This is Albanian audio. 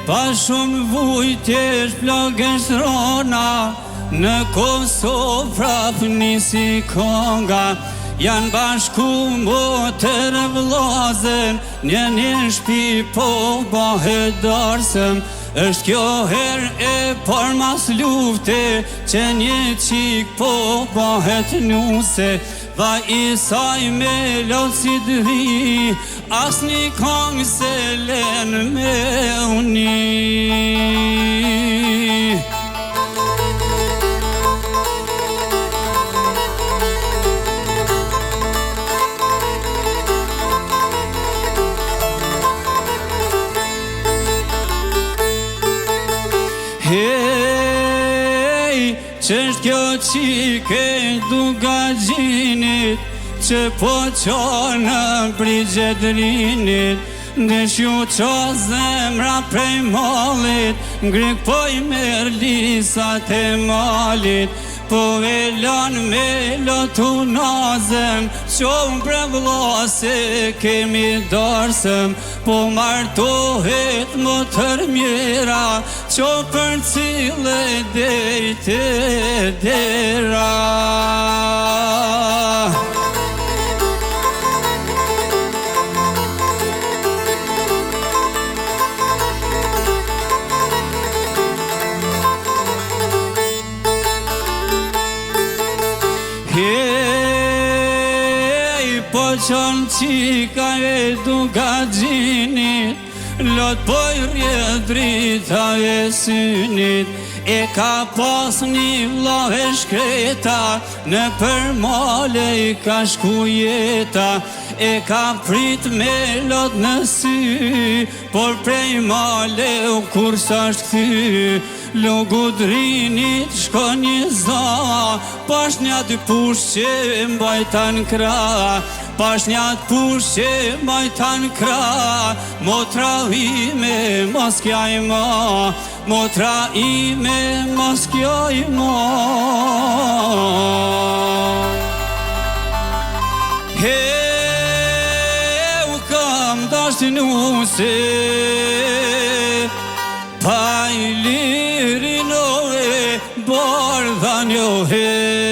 Pa shumë vujtjesh plagësh rona, në Kosovë prap nisi konga. Janë bashku motër vllazën, një shpi po bëhet darsëm. Është kjo herë e par mas lufte, që një qik po bëhet nuse. Va i saj me lot si dri, as një kong se len me uni. Hej, qështë kjo qike duka gjinit, që po qonë në brigjet rinit. Ndesh ju qo zemra prej malit, ngrik po i merë lisat e malit. Po e lan me lotu nazëm, qonë bre vlla se kemi darsëm. Po martohet më tërmjera, qonë për cile dejte dera. Hej, po qonë qika e duka gjinit, lot po i rrjedh drita e synit. E ka pas një vllave shkreta, në përmale i ka shku jeta. E ka prit me lot në sy, por prej male u kur s'asht kthy. Lugudrinit shko një za, pash një dy push që mbajtan kra. Pash një push që mbajtan kra. Motra ime mos kjaj ma, motra ime mos kjaj ma. U kam dashnuse, pa i lirinove bardhan jo he.